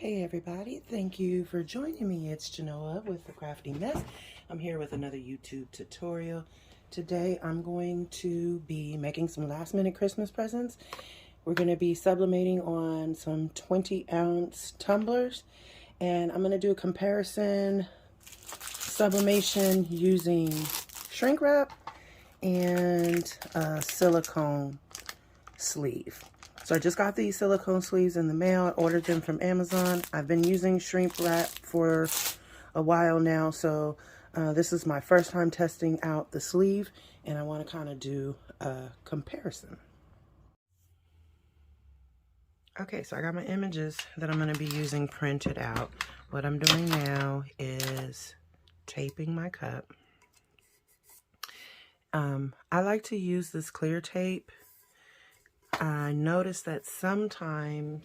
Hey everybody, thank you for joining me. It's Genoa with The Crafty Mess. I'm here with another YouTube tutorial. Today I'm going to be making some last minute Christmas presents. We're going to be sublimating on some 20-ounce tumblers, and I'm going to do a comparison sublimation using shrink wrap and a silicone sleeve. So I just got these silicone sleeves in the mail. I ordered them from Amazon. I've been using shrink wrap for a while now, so this is my first time testing out the sleeve, and I want to kind of do a comparison. Okay, so I got my images that I'm going to be using printed out. What I'm doing now is taping my cup. I like to use this clear tape. I noticed that sometimes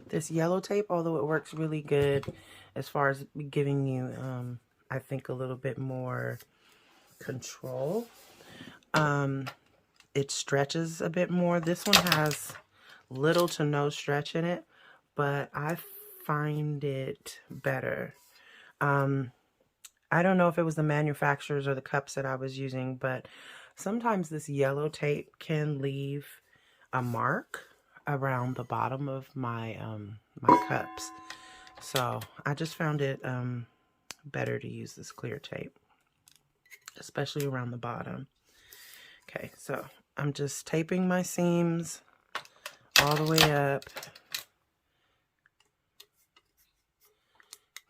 this yellow tape, although it works really good as far as giving you, I think, a little bit more control, it stretches a bit more. This one has little to no stretch in it, but I find it better. I don't know if it was the manufacturers or the cups that I was using, but sometimes this yellow tape can leave a mark around the bottom of my my cups. So I just found it better to use this clear tape, especially around the bottom. Okay, so I'm just taping my seams all the way up.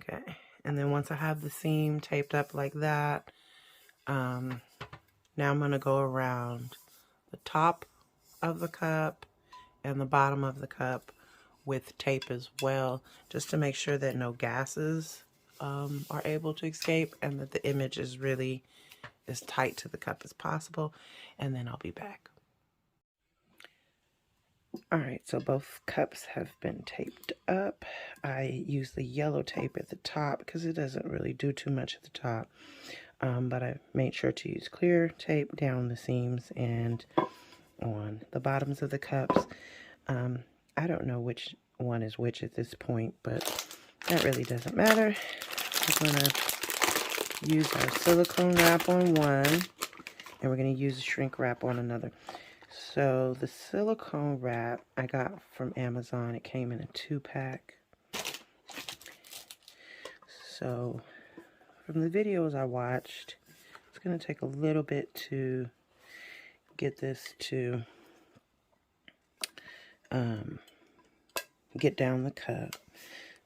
Okay, and then once I have the seam taped up like that, now I'm going to go around the top of the cup and the bottom of the cup with tape as well, just to make sure that no gases are able to escape and that the image is really as tight to the cup as possible. And then I'll be back. Alright, so both cups have been taped up. I use the yellow tape at the top because it doesn't really do too much at the top. But I made sure to use clear tape down the seams and on the bottoms of the cups. I don't know which one is which at this point, but that really doesn't matter. We're going to use our silicone wrap on one, and we're going to use a shrink wrap on another. So the silicone wrap I got from Amazon. It came in a 2-pack. So from the videos I watched, it's going to take a little bit to get this to get down the cup.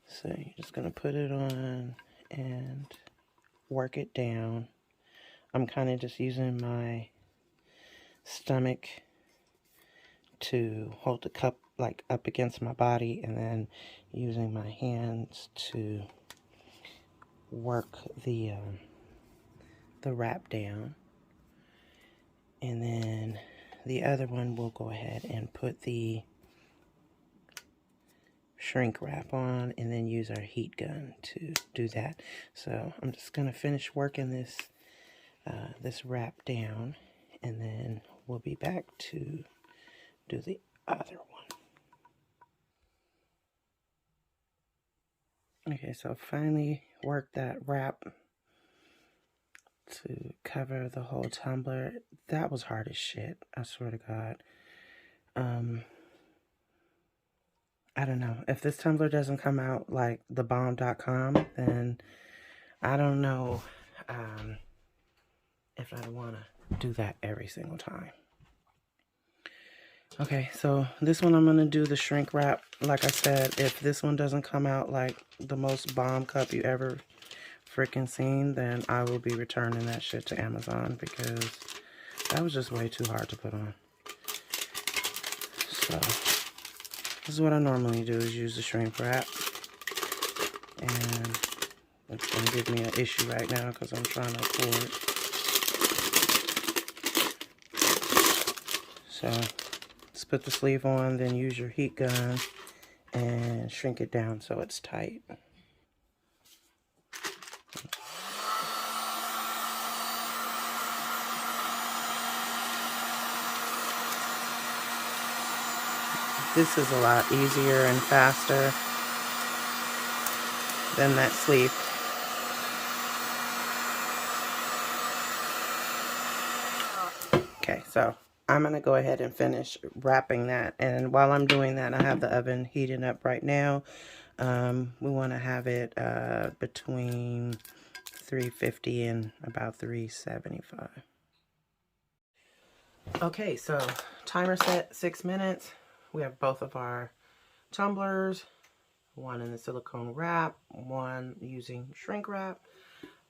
So you're just going to put it on and work it down. I'm kind of just using my stomach to hold the cup like up against my body, and then using my hands to work the wrap down. And then the other one, we'll go ahead and put the shrink wrap on and then use our heat gun to do that. So I'm just going to finish working this this wrap down, and then we'll be back to do the other one. Okay, so finally worked that wrap to cover the whole tumbler. That was hard as shit, I swear to God. I don't know. If this tumbler doesn't come out like thebomb.com, then I don't know if I want to do that every single time. Okay, so this one I'm going to do the shrink wrap. Like I said, if this one doesn't come out like the most bomb cup you ever freaking seen, then I will be returning that shit to Amazon, because that was just way too hard to put on. So this is what I normally do, is use the shrink wrap. And it's going to give me an issue right now because I'm trying to record. So let's put the sleeve on, then use your heat gun and shrink it down so it's tight. This is a lot easier and faster than that sleeve. Okay, so I'm going to go ahead and finish wrapping that. And while I'm doing that, I have the oven heating up right now. We want to have it between 350 and about 375. Okay, so timer set 6 minutes. We have both of our tumblers, one in the silicone wrap, one using shrink wrap.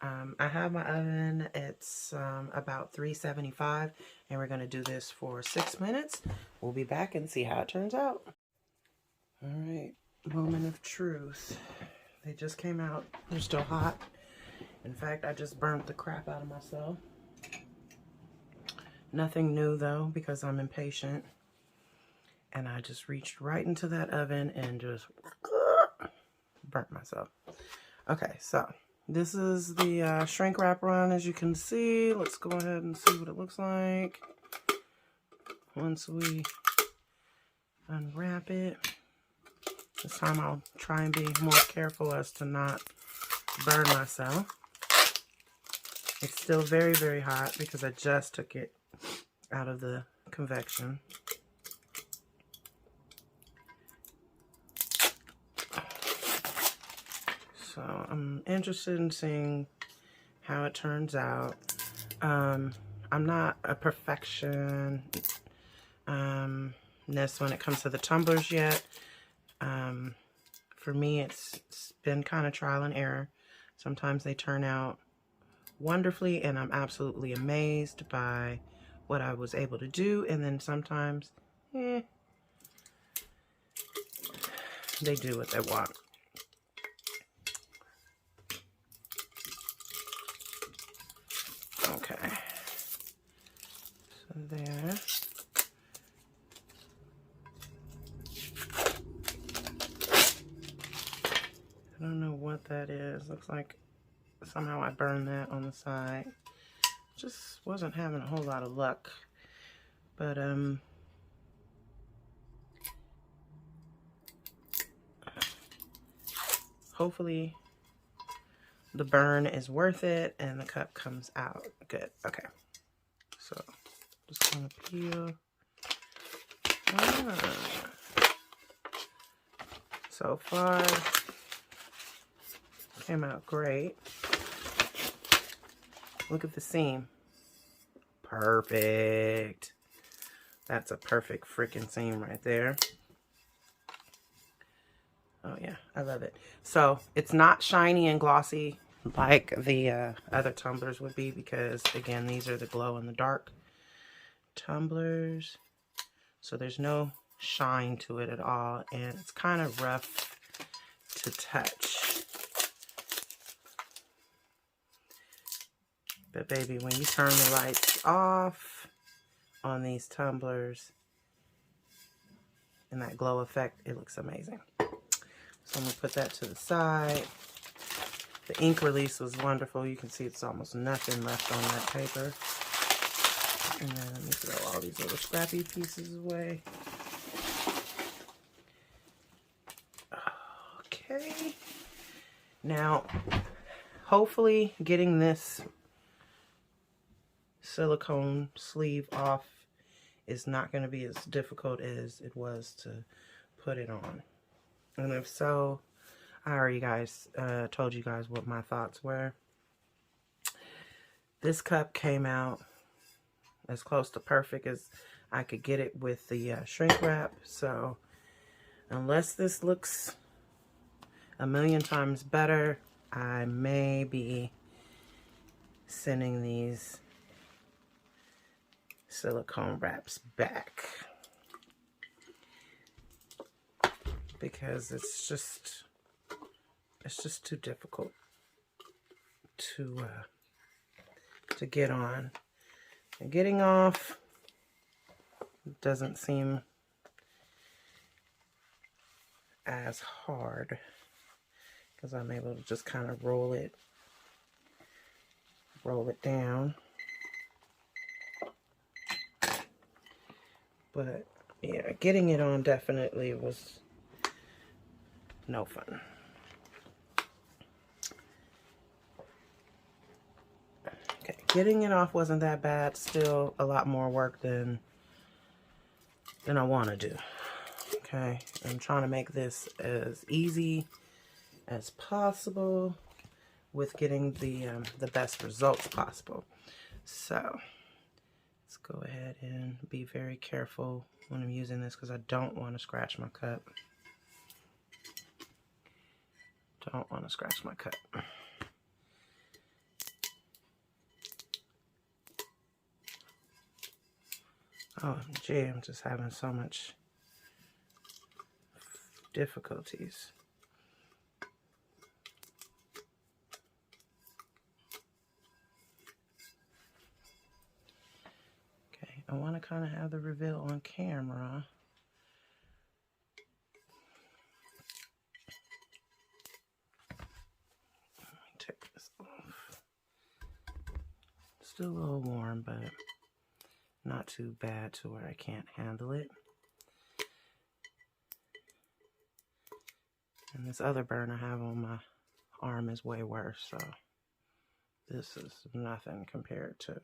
I have my oven, it's about 375, and we're going to do this for 6 minutes. We'll be back and see how it turns out. All right, moment of truth. They just came out. They're still hot. In fact, I just burnt the crap out of myself. Nothing new though, because I'm impatient. And I just reached right into that oven and just burnt myself. Okay, so this is the shrink wrap run, as you can see. Let's go ahead and see what it looks like once we unwrap it. This time I'll try and be more careful as to not burn myself. It's still very, very hot because I just took it out of the convection. So I'm interested in seeing how it turns out. I'm not a perfectionist when it comes to the tumblers yet. For me, it's been kind of trial and error. Sometimes they turn out wonderfully and I'm absolutely amazed by what I was able to do, and then sometimes they do what they want. Okay, so there. I don't know what that is. Looks like somehow I burned that on the side. Just wasn't having a whole lot of luck. But hopefully the burn is worth it and the cup comes out good. Okay. So just gonna peel. So far came out great. Look at the seam. Perfect. That's a perfect freaking seam right there. Oh yeah, I love it. So it's not shiny and glossy like the other tumblers would be, because again, these are the glow in the dark tumblers. So there's no shine to it at all, and it's kind of rough to touch. But baby, when you turn the lights off on these tumblers and that glow effect, it looks amazing. So I'm gonna put that to the side. The ink release was wonderful. You can see it's almost nothing left on that paper. And then let me throw all these little scrappy pieces away. Okay. Now, hopefully getting this silicone sleeve off is not going to be as difficult as it was to put it on. And if so, I already told you guys what my thoughts were. This cup came out as close to perfect as I could get it with the shrink wrap. So unless this looks a million times better, I may be sending these silicone wraps back, because it's just too difficult to get on. And getting off doesn't seem as hard because I'm able to just kind of roll it down. But Yeah, getting it on definitely was no fun. Okay, getting it off wasn't that bad. Still a lot more work than I want to do. Okay, I'm trying to make this as easy as possible with getting the best results possible. So let's go ahead and be very careful when I'm using this because I don't want to scratch my cup. Don't want to scratch my cup. Oh, gee, I'm just having so much difficulties. Okay, I want to kind of have the reveal on camera. Let me take this off. Still a little warm, but not too bad to where I can't handle it. And this other burn I have on my arm is way worse, so this is nothing compared to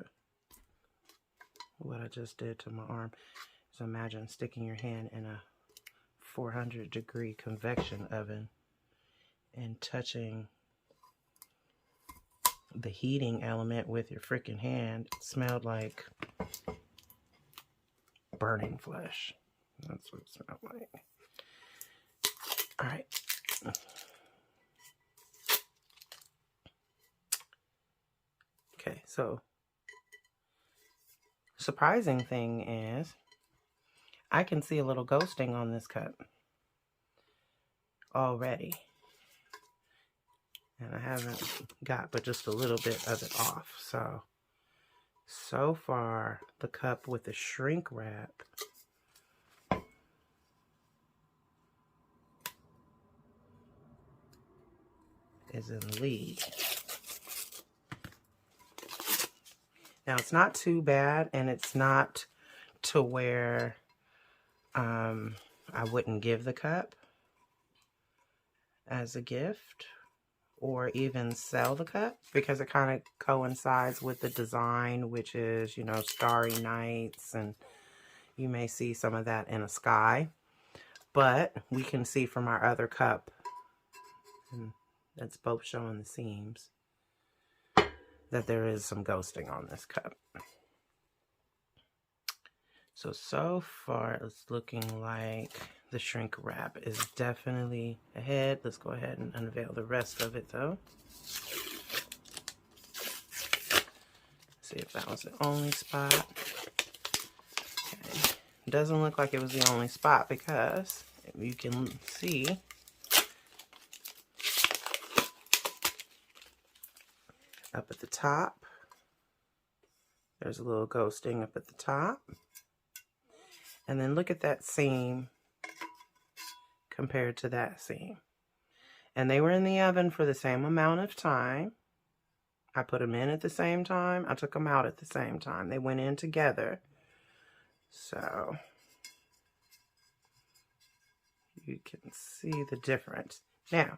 what I just did to my arm. So imagine sticking your hand in a 400-degree convection oven and touching the heating element with your freaking hand. It smelled like burning flesh. That's what it smelled like. All right. Okay, so surprising thing is I can see a little ghosting on this cup already. And I haven't got but just a little bit of it off. So far, the cup with the shrink wrap is in the lead. Now, it's not too bad, and it's not to where I wouldn't give the cup as a gift or even sell the cup, because it kind of coincides with the design, which is, you know, starry nights, and you may see some of that in a sky. But we can see from our other cup, and that's both showing the seams, that there is some ghosting on this cup. So far it's looking like the shrink wrap is definitely ahead. Let's go ahead and unveil the rest of it though. See if that was the only spot. Okay. It doesn't look like it was the only spot, because you can see up at the top, there's a little ghosting up at the top. And then look at that seam compared to that seam. And they were in the oven for the same amount of time. I put them in at the same time. I took them out at the same time. They went in together. So you can see the difference. Now,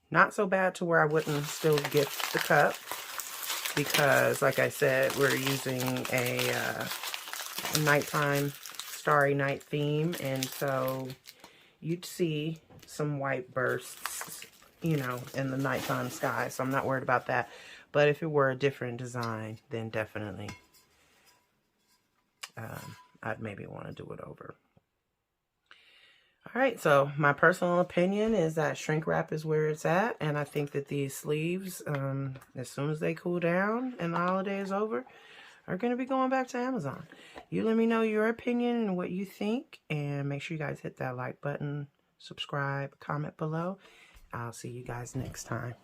not so bad to where I wouldn't still gift the cup, because like I said, we're using a nighttime starry night theme, and so you'd see some white bursts, you know, in the nighttime sky, so I'm not worried about that. But if it were a different design, then definitely I'd maybe want to do it over. All right, so my personal opinion is that shrink wrap is where it's at, and I think that these sleeves, as soon as they cool down and the holiday is over, are going to be going back to Amazon. You let me know your opinion and what you think, and make sure you guys hit that like button, subscribe, comment below. I'll see you guys next time.